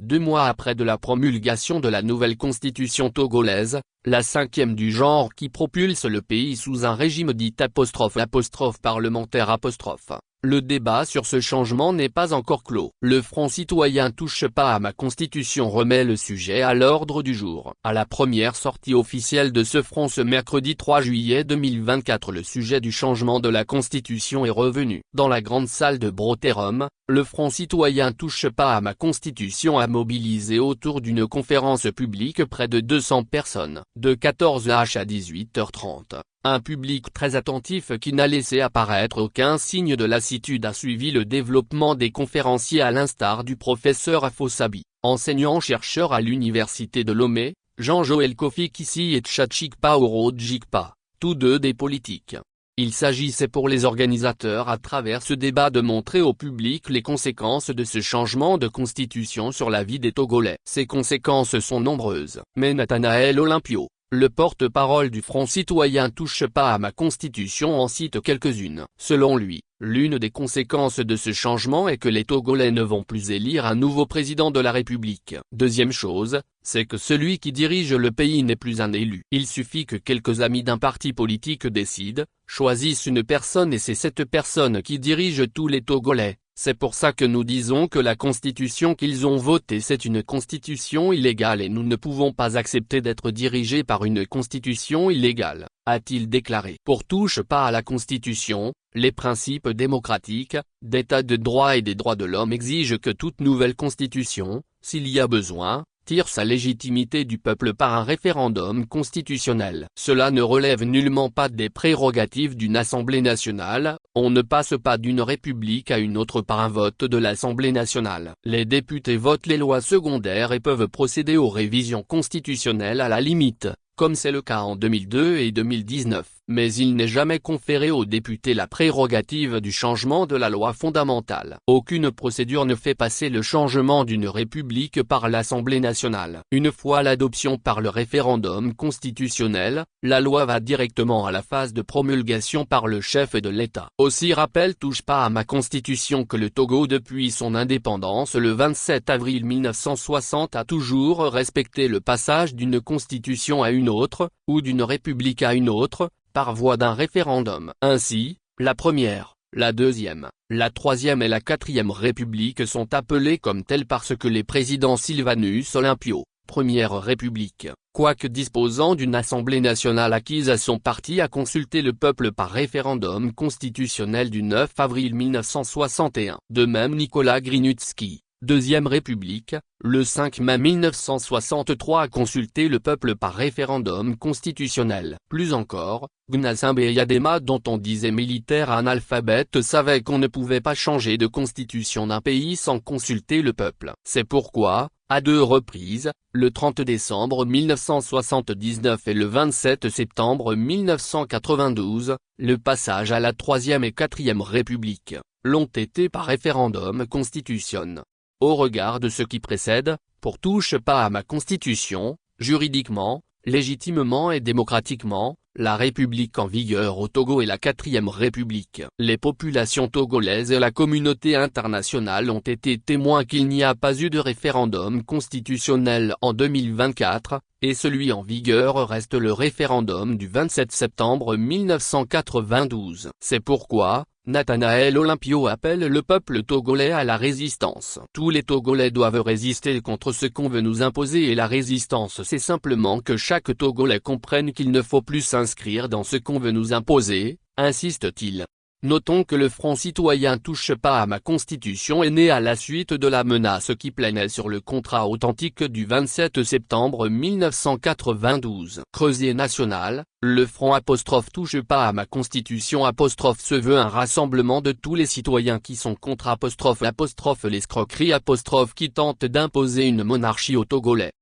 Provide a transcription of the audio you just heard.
2 mois après de la promulgation de la nouvelle constitution togolaise, la 5e du genre qui propulse le pays sous un régime dit '' parlementaire ''. Le débat sur ce changement n'est pas encore clos. Le Front citoyen touche pas à ma constitution remet le sujet à l'ordre du jour. À la première sortie officielle de ce front ce mercredi 3 juillet 2024 le sujet du changement de la constitution est revenu. Dans la grande salle de Brotterum, le Front citoyen touche pas à ma constitution a mobilisé autour d'une conférence publique près de 200 personnes, de 14h à 18h30. Un public très attentif qui n'a laissé apparaître aucun signe de lassitude a suivi le développement des conférenciers à l'instar du professeur Afossabi, enseignant-chercheur à l'université de Lomé, Jean-Joël Kofi Kissi et Tchatchikpa Orodjikpa, tous deux des politiques. Il s'agissait pour les organisateurs à travers ce débat de montrer au public les conséquences de ce changement de constitution sur la vie des Togolais. Ces conséquences sont nombreuses. Mais Nathanaël Olympio, le porte-parole du Front citoyen touche pas à ma constitution en cite quelques-unes. Selon lui, l'une des conséquences de ce changement est que les Togolais ne vont plus élire un nouveau président de la République. Deuxième chose, c'est que celui qui dirige le pays n'est plus un élu. Il suffit que quelques amis d'un parti politique décident, choisissent une personne et c'est cette personne qui dirige tous les Togolais. C'est pour ça que nous disons que la constitution qu'ils ont votée c'est une constitution illégale et nous ne pouvons pas accepter d'être dirigés par une constitution illégale, a-t-il déclaré. Pour touche pas à la constitution, les principes démocratiques, d'état de droit et des droits de l'homme exigent que toute nouvelle constitution, s'il y a besoin, tire sa légitimité du peuple par un référendum constitutionnel. Cela ne relève nullement pas des prérogatives d'une Assemblée nationale, on ne passe pas d'une république à une autre par un vote de l'Assemblée nationale. Les députés votent les lois secondaires et peuvent procéder aux révisions constitutionnelles à la limite, comme c'est le cas en 2002 et 2019. Mais il n'est jamais conféré aux députés la prérogative du changement de la loi fondamentale. Aucune procédure ne fait passer le changement d'une république par l'Assemblée nationale. Une fois l'adoption par le référendum constitutionnel, la loi va directement à la phase de promulgation par le chef de l'État. Aussi rappelle touche pas à ma constitution que le Togo depuis son indépendance le 27 avril 1960 a toujours respecté le passage d'une constitution à une autre, ou d'une république à une autre, par voie d'un référendum. Ainsi, la première, la deuxième, la troisième et la quatrième république sont appelées comme telles parce que les présidents Sylvanus Olympio, première république, quoique disposant d'une assemblée nationale acquise à son parti a consulté le peuple par référendum constitutionnel du 9 avril 1961. De même Nicolas Grinutski, Deuxième République, le 5 mai 1963 a consulté le peuple par référendum constitutionnel. Plus encore, Gnassingbé Eyadema dont on disait militaire analphabète savait qu'on ne pouvait pas changer de constitution d'un pays sans consulter le peuple. C'est pourquoi, à 2 reprises, le 30 décembre 1979 et le 27 septembre 1992, le passage à la 3e et 4e République, l'ont été par référendum constitutionnel. Au regard de ce qui précède, pour touche pas à ma constitution, juridiquement, légitimement et démocratiquement, la République en vigueur au Togo est la 4e République. Les populations togolaises et la communauté internationale ont été témoins qu'il n'y a pas eu de référendum constitutionnel en 2024, et celui en vigueur reste le référendum du 27 septembre 1992. C'est pourquoi, Nathanaël Olympio appelle le peuple togolais à la résistance. Tous les Togolais doivent résister contre ce qu'on veut nous imposer et la résistance c'est simplement que chaque Togolais comprenne qu'il ne faut plus s'inscrire dans ce qu'on veut nous imposer, insiste-t-il. Notons que le Front citoyen touche pas à ma constitution est né à la suite de la menace qui planait sur le contrat authentique du 27 septembre 1992. Creuset national, le Front touche pas à ma constitution se veut un rassemblement de tous les citoyens qui sont contre l'escroquerie qui tente d'imposer une monarchie aux Togolais.